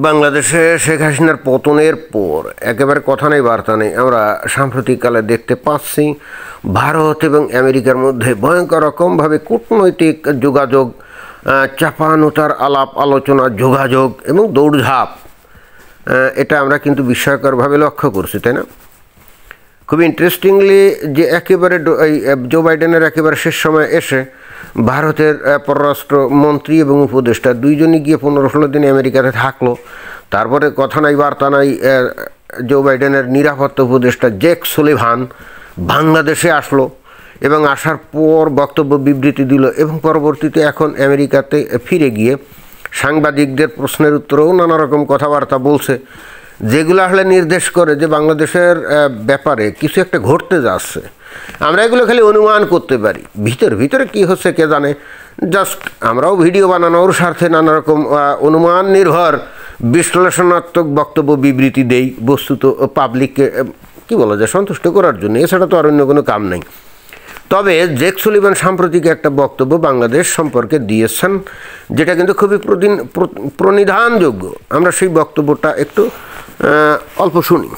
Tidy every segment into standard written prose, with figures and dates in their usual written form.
বাংলাদেশে শেখ হাসিনার পতনের পর একেবারে কথা নেই বার্তা নেই আমরা সাম্প্রতিককালে দেখতে পাচ্ছি ভারত এবং আমেরিকার মধ্যে ভয়ঙ্কর রকমভাবে কূটনৈতিক যোগাযোগ, চাপানোতার আলাপ আলোচনা, যোগাযোগ এবং দৌড়ঝাঁপ, এটা আমরা কিন্তু বিস্ময়করভাবে লক্ষ্য করছি, তাই না? খুব ইন্টারেস্টিংলি যে একেবারে জো বাইডেনের একেবারে শেষ সময় এসে ভারতের পররাষ্ট্রমন্ত্রী এবং উপদেষ্টা দুইজনই গিয়ে 15-16 দিন আমেরিকাতে থাকলো। তারপরে কথা নাই বার্তা নাই, জো বাইডেনের নিরাপত্তা উপদেষ্টা জ্যাক সুলিভান বাংলাদেশে আসলো এবং আসার পর বক্তব্য বিবৃতি দিল এবং পরবর্তীতে এখন আমেরিকাতে ফিরে গিয়ে সাংবাদিকদের প্রশ্নের উত্তরেও নানা রকম কথাবার্তা বলছে, যেগুলো আসলে নির্দেশ করে যে বাংলাদেশের ব্যাপারে কিছু একটা ঘটতে যাচ্ছে। আমরা এগুলো খালি অনুমান করতে পারি, ভিতরে কী হচ্ছে কে জানে। জাস্ট আমরাও ভিডিও বানানোর স্বার্থে নানা রকম অনুমান নির্ভর বিশ্লেষণাত্মক বক্তব্য বিবৃতি দেই, বস্তুত পাবলিককে কী বলা যায় সন্তুষ্ট করার জন্য, এছাড়া তো আর অন্য কোনো কাম নেই। তবে জ্যাক সুলিভান সাম্প্রতিক একটা বক্তব্য বাংলাদেশ সম্পর্কে দিয়েছেন, যেটা কিন্তু খুবই প্রণিধানযোগ্য। আমরা সেই বক্তব্যটা একটু অল্প শুনি।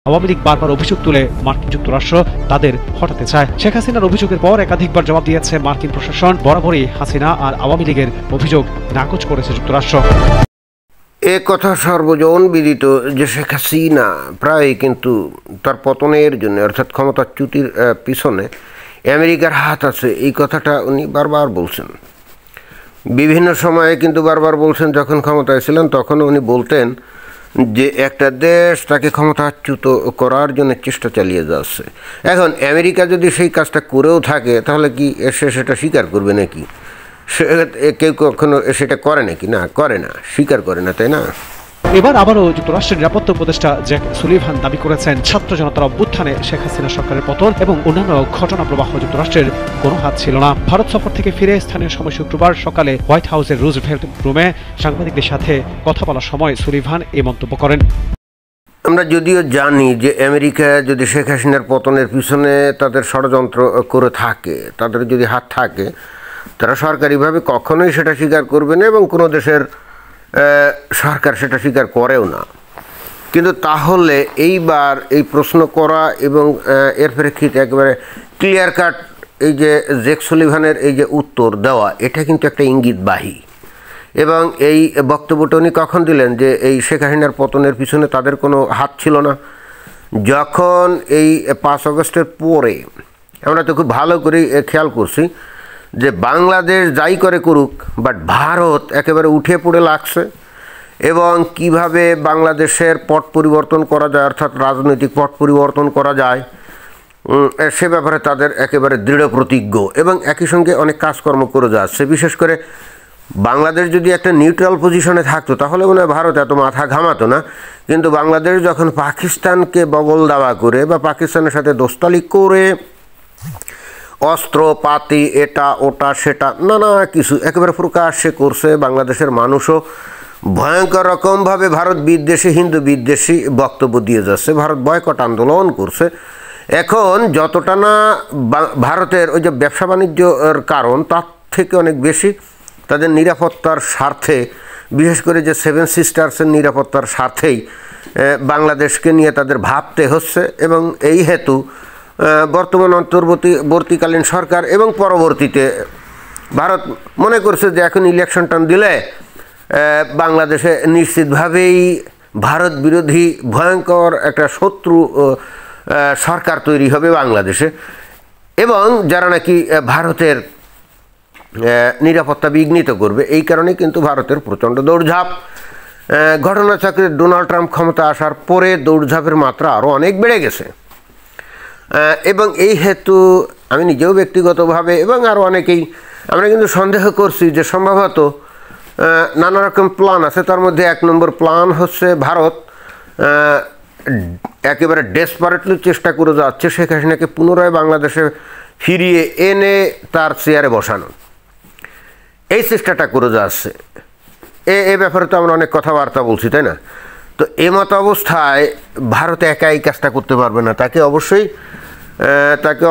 আওয়ামী লীগ বারবার অভিযোগ তুলে মার্কিন যুক্তরাষ্ট্র তাদের হটাতে চায়। শেখ হাসিনার অভিযোগের পর একাধিকবার জবাব দিয়েছে মার্কিন প্রশাসন। বরাবরই হাসিনা আর আওয়ামী লীগের অভিযোগ নাকচ করেছে যুক্তরাষ্ট্র। এ কথা সর্বজন বিদিত যে শেখ হাসিনা প্রায় কিন্তু তার পতনের জন্য, অর্থাৎ ক্ষমতাচ্যুতির পিছনে আমেরিকার হাত আছে, এই কথাটা উনি বারবার বলছেন। বিভিন্ন সময়ে কিন্তু বারবার বলছেন। যখন ক্ষমতায় ছিলেন তখন উনি বলতেন যে একটা দেশ তাকে ক্ষমতাচ্যুত করার জন্য চেষ্টা চালিয়ে যাচ্ছে। এখন আমেরিকা যদি সেই কাজটা করেও থাকে তাহলে কি সে সেটা স্বীকার করবে নাকি? কেউ কখনো সেটা করে নাকি? না, করে না, স্বীকার করে না, তাই না? এবার আবারও যুক্তরাষ্ট্রের নিরাপত্তা উপদেষ্টা জ্যাক সুলিভান দাবি করেছেন ছাত্র জনতার অভ্যুত্থানে শেখ হাসিনা সরকারের পতন এবং অন্যান্য ঘটনা প্রবাহ যুক্তরাষ্ট্রের কোনো হাত ছিল না। ভারত সফর থেকে ফিরে স্থানীয় সময় শুক্রবার সকালে হোয়াইট হাউসের রুজভেল্ট রুমে সাংবাদিকদের সাথে কথা বলার সময় সুলিভান এই মন্তব্য করেন। আমরা যদিও জানি যে আমেরিকা যদি শেখ হাসিনার পতনের পিছনে তাদের ষড়যন্ত্র করে থাকে, তাদের যদি হাত থাকে, তারা সরকারিভাবে কখনোই সেটা স্বীকার করবে না এবং কোনো দেশের সরকার সেটা স্বীকার করেও না। কিন্তু তাহলে এইবার এই প্রশ্ন করা এবং এর প্রেক্ষিতে একেবারে ক্লিয়ার কাট এই যে জ্যাক সুলিভানের এই যে উত্তর দেওয়া, এটা কিন্তু একটা ইঙ্গিতবাহী। এবং এই বক্তব্যটা উনি কখন দিলেন যে এই শেখ হাসিনার পতনের পিছনে তাদের কোনো হাত ছিল না? যখন এই 5 আগস্টের পরে আমরা তো খুব ভালো করে খেয়াল করছি যে বাংলাদেশ যাই করে করুক, বাট ভারত একেবারে উঠে পড়ে লাগছে এবং কিভাবে বাংলাদেশের পট পরিবর্তন করা যায়, অর্থাৎ রাজনৈতিক পট পরিবর্তন করা যায়, সে ব্যাপারে তাদের একেবারে দৃঢ় প্রতিজ্ঞ এবং একই সঙ্গে অনেক কাজকর্ম করে যাচ্ছে। বিশেষ করে বাংলাদেশ যদি একটা নিউট্রাল পজিশনে থাকতো তাহলে মনে হয় ভারত এত মাথা ঘামাতো না। কিন্তু বাংলাদেশ যখন পাকিস্তানকে বগল দাওয়া করে বা পাকিস্তানের সাথে দোস্তালি করে অস্ত্রপাতি এটা ওটা সেটা নানা কিছু একেবারে প্রকাশ্যে করছে, বাংলাদেশের মানুষও ভয়ঙ্কর রকমভাবে ভারত বিদ্বেষী, হিন্দু বিদ্বেষী বক্তব্য দিয়ে যাচ্ছে, ভারত বয়কট আন্দোলন করছে। এখন যতটা না ভারতের ওই যে ব্যবসা বাণিজ্যের কারণ, তার থেকে অনেক বেশি তাদের নিরাপত্তার স্বার্থে, বিশেষ করে যে 7 সিস্টার্সের নিরাপত্তার স্বার্থেই বাংলাদেশকে নিয়ে তাদের ভাবতে হচ্ছে। এবং এই হেতু বর্তমান অন্তর্বর্তীকালীন সরকার এবং পরবর্তীতে ভারত মনে করছে যে এখন ইলেকশনটা দিলে বাংলাদেশে নিশ্চিতভাবেই ভারত বিরোধী ভয়ঙ্কর একটা শত্রু সরকার তৈরি হবে বাংলাদেশে, এবং যারা নাকি ভারতের নিরাপত্তা বিঘ্নিত করবে। এই কারণে কিন্তু ভারতের প্রচণ্ড দৌড়ঝাঁপ। ঘটনাচক্রে ডোনাল্ড ট্রাম্প ক্ষমতা আসার পরে দৌড়ঝাঁপের মাত্রা আরও অনেক বেড়ে গেছে। এবং এই হেতু আমি নিজেও ব্যক্তিগতভাবে এবং আরও অনেকেই আমরা কিন্তু সন্দেহ করছি যে সম্ভবত নানা রকম প্ল্যান আছে। তার মধ্যে 1 নম্বর প্ল্যান হচ্ছে ভারত একেবারে ডেসপারেটলি চেষ্টা করে যাচ্ছে শেখ হাসিনাকে পুনরায় বাংলাদেশে ফিরিয়ে এনে তার চেয়ারে বসানো, এই চেষ্টাটা করে যাচ্ছে। এ ব্যাপারে তো আমরা অনেক কথাবার্তা বলছি, তাই না? তো মত অবস্থায় ভারত একা এই কাজটা করতে পারবে না, তাকে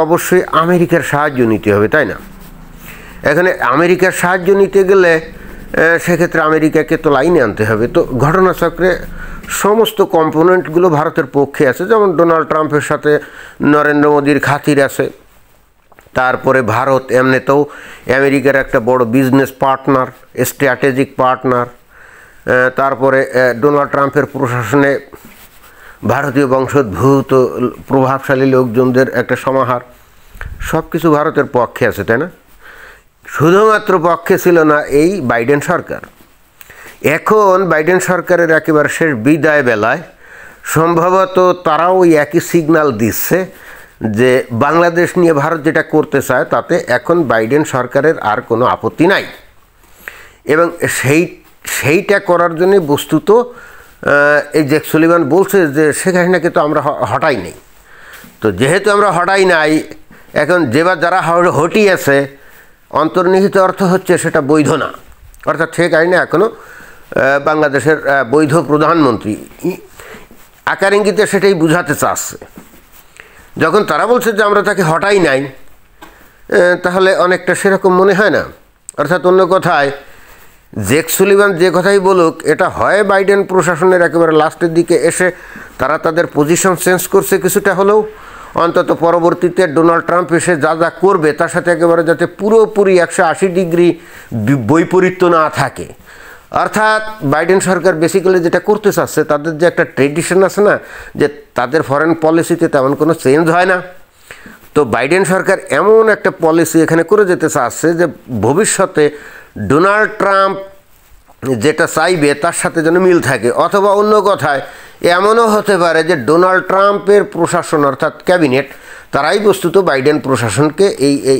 অবশ্যই আমেরিকার সাহায্য নিতে হবে, তাই না? এখানে আমেরিকার সাহায্য নিতে গেলে সেক্ষেত্রে আমেরিকাকে তো লাইনে আনতে হবে। তো ঘটনাচক্রে সমস্ত কম্পোনেন্টগুলো ভারতের পক্ষে আছে, যেমন ডোনাল্ড ট্রাম্পের সাথে নরেন্দ্র মোদীর খাতির আছে। তারপরে ভারত এমনিতেও আমেরিকার একটা বড় বিজনেস পার্টনার, স্ট্র্যাটেজিক পার্টনার। তারপরে ডোনাল্ড ট্রাম্পের প্রশাসনে ভারতীয় বংশোদ্ভূত প্রভাবশালী লোকজনদের একটা সমাহার, সব কিছু ভারতের পক্ষে আছে, তাই না? শুধুমাত্র পক্ষে ছিল না এই বাইডেন সরকার। এখন বাইডেন সরকারের একেবারে শেষ বিদায় বেলায় সম্ভবত তারাও ওই একই সিগন্যাল দিচ্ছে যে বাংলাদেশ নিয়ে ভারত যেটা করতে চায় তাতে এখন বাইডেন সরকারের আর কোনো আপত্তি নাই, এবং সেইটা করার জন্যে বস্তুত এই জ্যাক সুলিভান বলছে যে শেখ হাসিনাকে তো আমরা হটাই নেই। তো যেহেতু আমরা হটাই নাই, এখন যারা হটিয়েছে অন্তর্নিহিত অর্থ হচ্ছে সেটা বৈধ না, অর্থাৎ শেখ হাসিনা এখনও বাংলাদেশের বৈধ প্রধানমন্ত্রী। আকার ইঙ্গিতে সেটাই বুঝাতে চাচ্ছে। যখন তারা বলছে যে আমরা তাকে হটাই নাই, তাহলে অনেকটা সেরকম মনে হয় না। অর্থাৎ অন্য কথায় জ্যাক সুলিভান যে কথাই বলুক, এটা হয় বাইডেন প্রশাসনের একেবারে লাস্টের দিকে এসে তারা তাদের পজিশন চেঞ্জ করছে কিছুটা হলেও, অন্তত পরবর্তীতে ডোনাল্ড ট্রাম্প এসে যা যা করবে তার সাথে একেবারে যাতে পুরোপুরি 180 ডিগ্রি বৈপরীত্য না থাকে। অর্থাৎ বাইডেন সরকার বেসিক্যালি যেটা করতে চাচ্ছে, তাদের যে একটা ট্রেডিশন আছে না, যে তাদের ফরেন পলিসিতে তেমন কোনো চেঞ্জ হয় না, তো বাইডেন সরকার এমন একটা পলিসি এখানে করে যেতে চাচ্ছে যে ভবিষ্যতে ডোনাল্ড ট্রাম্প যেটা চাইবে তার সাথে যেন মিল থাকে। অথবা অন্য কথায় এমনও হতে পারে যে ডোনাল্ড ট্রাম্পের প্রশাসন অর্থাৎ ক্যাবিনেট তারাই বস্তুত বাইডেন প্রশাসনকে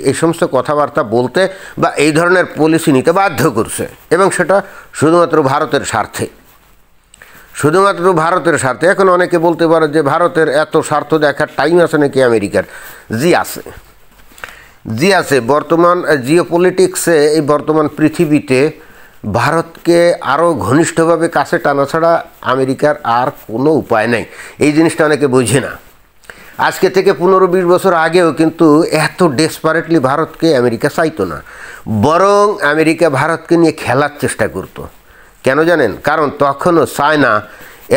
এই সমস্ত কথাবার্তা বলতে বা এই ধরনের পলিসি নিতে বাধ্য করছে, এবং সেটা শুধুমাত্র ভারতের স্বার্থে, শুধুমাত্র ভারতের স্বার্থে। এখন অনেকে বলতে পারে যে ভারতের এত স্বার্থ দেখার টাইম আছে নাকি আমেরিকার? জি আছে। বর্তমান জিওপলিটিক্সে এই বর্তমান পৃথিবীতে ভারতকে আরও ঘনিষ্ঠভাবে কাছে টানা ছাড়া আমেরিকার আর কোনো উপায় নাই। এই জিনিসটা অনেকে বোঝে না। আজকে থেকে 15-20 বছর আগেও কিন্তু এত ডেসপারেটলি ভারতকে আমেরিকা চাইতো না, বরং আমেরিকা ভারতকে নিয়ে খেলার চেষ্টা করত। কেন জানেন? কারণ তখনও চায়না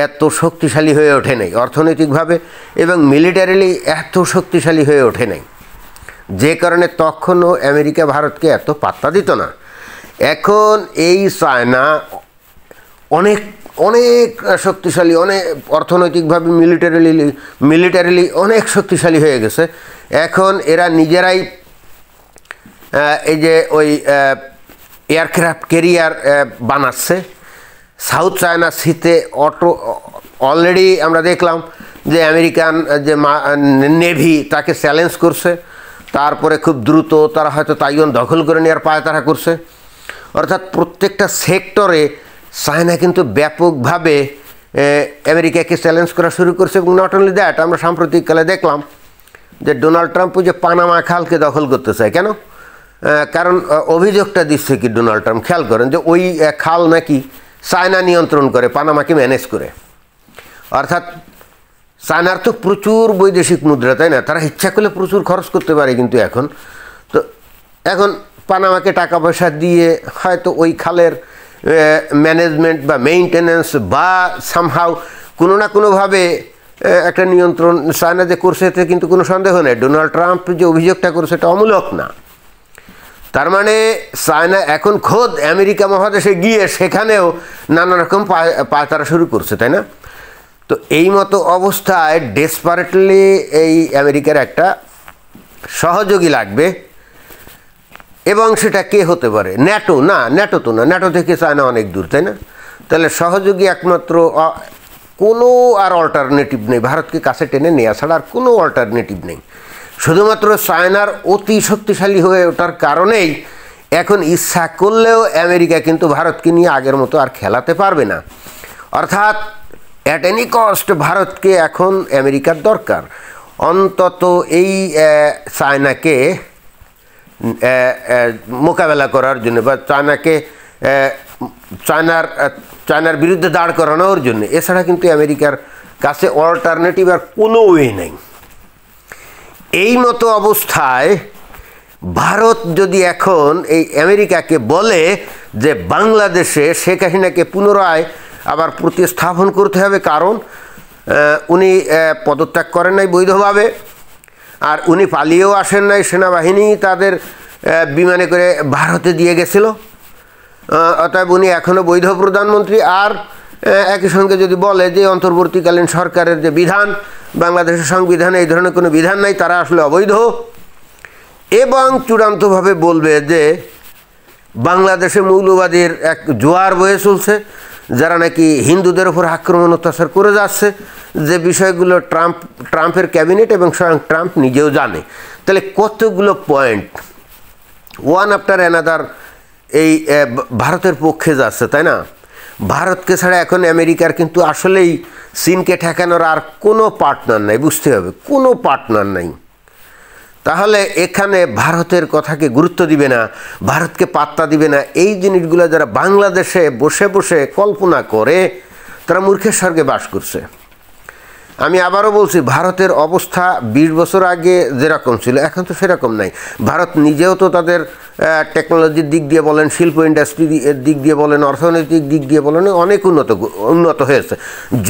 এত শক্তিশালী হয়ে ওঠে নাই অর্থনৈতিকভাবে, এবং মিলিটারিলি এত শক্তিশালী হয়ে ওঠে নাই, যে কারণে তখনও আমেরিকা ভারতকে এত পাত্তা দিত না। এখন এই চায়না অনেক অনেক শক্তিশালী, অনেক অর্থনৈতিকভাবে মিলিটারিলি অনেক শক্তিশালী হয়ে গেছে। এখন এরা নিজেরাই এই যে ওই এয়ারক্রাফট ক্যারিয়ার বানাচ্ছে। সাউথ চায়না সিতে অলরেডি আমরা দেখলাম যে আমেরিকান যে নেভি তাকে চ্যালেঞ্জ করছে, তারপরে খুব দ্রুত তারা হয়তো তাইওয়ান দখল করে নেওয়ার পায়তারা করছে। অর্থাৎ প্রত্যেকটা সেক্টরে চায়না কিন্তু ব্যাপকভাবে আমেরিকাকে চ্যালেঞ্জ করা শুরু করছে। এবং নট অনলি দ্যাট, আমরা সাম্প্রতিককালে দেখলাম যে ডোনাল্ড ট্রাম্প যে পানামা খালকে দখল করতে চায়। কেন? কারণ অভিযোগটা দিচ্ছে কি ডোনাল্ড ট্রাম্প, খেয়াল করেন যে ওই খাল নাকি চায়না নিয়ন্ত্রণ করে, পানামাকে ম্যানেজ করে। অর্থাৎ চায়নার তো প্রচুর বৈদেশিক মুদ্রা, তাই না? তারা ইচ্ছা করলে প্রচুর খরচ করতে পারে, কিন্তু এখন পানামাকে টাকা পয়সা দিয়ে হয়তো ওই খালের ম্যানেজমেন্ট বা মেইনটেনেন্স বা সামহাউ কোনো না কোনোভাবে একটা নিয়ন্ত্রণ চায়না যে করছে, এতে কিন্তু কোনো সন্দেহ নেই। ডোনাল্ড ট্রাম্প যে অভিযোগটা করছে এটা অমূলক না। তার মানে চায়না এখন খোদ আমেরিকা মহাদেশে গিয়ে সেখানেও নানা রকম পায়তারা শুরু করছে, তাই না? তো এই মতো অবস্থায় ডেসপারেটলি এই আমেরিকার একটা সহযোগী লাগবে, এবং সেটা কে হতে পারে? ন্যাটো না, ন্যাটো তো না, ন্যাটো থেকে চায়না অনেক দূর, তাই না? তাহলে সহযোগী একমাত্র কোনো আর অল্টারনেটিভ নেই, ভারতকে কাছে টেনে নেওয়া ছাড়া আর কোনো অল্টারনেটিভ নেই। শুধুমাত্র চায়নার অতি শক্তিশালী হয়ে ওঠার কারণেই এখন ইচ্ছা করলেও আমেরিকা কিন্তু ভারতকে নিয়ে আগের মতো আর খেলাতে পারবে না। অর্থাৎ অ্যাট এনি কস্ট ভারতকে এখন আমেরিকার দরকার, অন্তত এই চায়নাকে মোকাবেলা করার জন্য বা চায়নার বিরুদ্ধে দাঁড় করানোর জন্য। এছাড়া কিন্তু আমেরিকার কাছে অল্টারনেটিভ আর কোনো ওয়ে নেই। এই মতো অবস্থায় ভারত যদি এখন এই আমেরিকাকে বলে যে বাংলাদেশে শেখ হাসিনাকে পুনরায় আবার প্রতিস্থাপন করতে হবে, কারণ উনি পদত্যাগ করেন নাই বৈধভাবে, আর উনি পালিয়েও আসেন নাই, সেনাবাহিনী তাদের বিমানে করে ভারতে দিয়ে গেছিল, অতএব উনি এখনও বৈধ প্রধানমন্ত্রী। আর একই সঙ্গে যদি বলে যে অন্তর্বর্তীকালীন সরকারের যে বিধান, বাংলাদেশের সংবিধানে এই ধরনের কোনো বিধান নাই, তারা আসলে অবৈধ, এবং চূড়ান্তভাবে বলবে যে বাংলাদেশে মৌলবাদীর এক জোয়ার বয়ে চলছে, যারা নাকি হিন্দুদের ওপর আক্রমণ অত্যাচার করে যাচ্ছে, যে বিষয়গুলো ট্রাম্পের ক্যাবিনেট এবং স্বয়ং ট্রাম্প নিজেও জানে। তাহলে কতগুলো পয়েন্ট ওয়ান আফটার অ্যানাদার এই ভারতের পক্ষে যাচ্ছে, তাই না? ভারতকে ছাড়া এখন আমেরিকার কিন্তু আসলেই চীনকে ঠেকানোর আর কোনো পার্টনার নাই, বুঝতে হবে, কোনো পার্টনার নাই। তাহলে এখানে ভারতের কথাকে গুরুত্ব দিবে না, ভারতকে পাত্তা দিবে না, এই জিনিসগুলো যারা বাংলাদেশে বসে বসে কল্পনা করে তারা মূর্খের স্বর্গে বাস করছে। আমি আবারও বলছি, ভারতের অবস্থা 20 বছর আগে যেরকম ছিল এখন তো সেরকম নাই। ভারত নিজেও তো তাদের টেকনোলজির দিক দিয়ে বলেন, শিল্প ইন্ডাস্ট্রি এর দিক দিয়ে বলেন, অর্থনৈতিক দিক দিয়ে বলেন, অনেক উন্নত হয়েছে।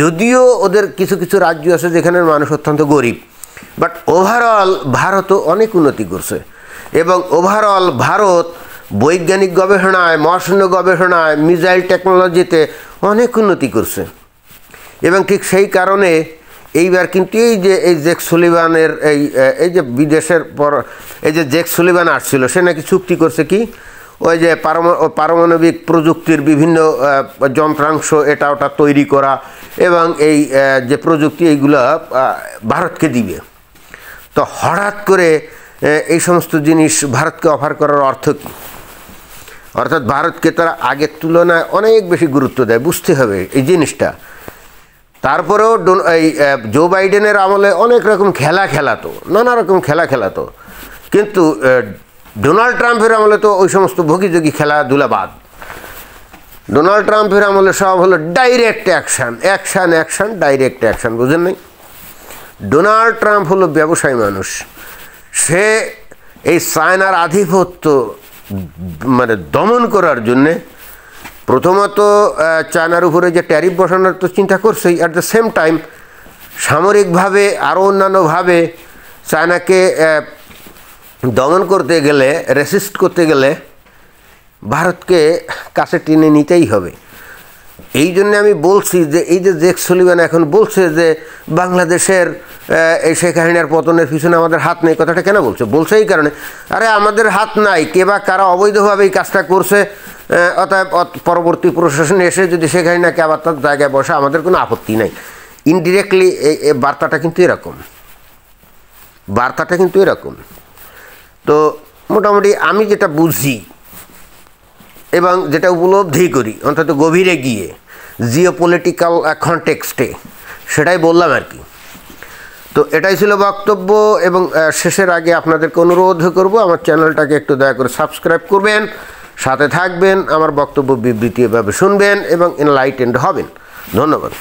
যদিও ওদের কিছু কিছু রাজ্য আছে যেখানে মানুষ অত্যন্ত গরিব, বাট ওভারঅল ভারতও অনেক উন্নতি করছে। এবং ওভারঅল ভারত বৈজ্ঞানিক গবেষণায়, মহাশূন্য গবেষণায়, মিসাইল টেকনোলজিতে অনেক উন্নতি করছে। এবং ঠিক সেই কারণে এইবার কিন্তু এই জেক সুলিভানের এই যে বিদেশের পর এই যে জেক সুলিভান আসছিল, সে নাকি চুক্তি করছে কি, ওই যে পারমাণবিক প্রযুক্তির বিভিন্ন যন্ত্রাংশ এটা ওটা তৈরি করা, এবং এই যে প্রযুক্তি এইগুলো ভারতকে দিবে। তো হঠাৎ করে এই সমস্ত জিনিস ভারতকে অফার করার অর্থ কী? অর্থাৎ ভারতকে তারা আগের তুলনায় অনেক বেশি গুরুত্ব দেয়, বুঝতে হবে এই জিনিসটা। তারপরেও এই জো বাইডেনের আমলে অনেক রকম খেলা খেলাতো, নানা রকম খেলা খেলাতো, কিন্তু ডোনাল্ড ট্রাম্পের আমলে তো ওই সমস্ত ভোগীযোগী খেলাধুলা বাদ। ডোনাল্ড ট্রাম্পের আমলে সব হলো direct action, action action, direct action, বুঝেন নাই? ডোনাল্ড ট্রাম্প হলো ব্যবসায়ী মানুষ, সে এই চায়নার আধিপত্য মানে দমন করার জন্যে প্রথমত চায়নার উপরে যে ট্যারিফ বসানোর তো চিন্তা করছেই, অ্যাট দ্য সেম টাইম সামরিকভাবে আরও অন্যান্যভাবে চায়নাকে দমন করতে গেলে, রেসিস্ট করতে গেলে ভারতকে কাছে টেনে নিতেই হবে। এই জন্য আমি বলছি যে এই যে জেক সুলিভান এখন বলছে যে বাংলাদেশের এই শেখ হাসিনার পতনের পিছনে আমাদের হাত নেই, কথাটা কেন বলছে? বলছে এই কারণে, আরে আমাদের হাত নাই, কে বা কারা অবৈধভাবে এই কাজটা করছে, অতএব পরবর্তী প্রশাসনে এসে যদি শেখ হাসিনাকে আবার তার জায়গায় বসে আমাদের কোনো আপত্তি নাই। ইনডিরেক্টলি এই বার্তাটা কিন্তু এরকম, বার্তাটা কিন্তু এরকম। তো মোটামুটি আমি যেটা বুঝি এবং যেটা উপলব্ধি করি, অন্তত গভীরে গিয়ে জিওপলিটিক্যাল কনটেক্সটে, সেটাই বললাম আর কি। তো এটাই ছিল বক্তব্য, এবং শেষের আগে আপনাদেরকে অনুরোধ করব আমার চ্যানেলটাকে একটু দয়া করে সাবস্ক্রাইব করবেন, সাথে থাকবেন, আমার বক্তব্য বিবৃতি এভাবে শুনবেন এবং এনলাইটেন্ড হবেন। ধন্যবাদ।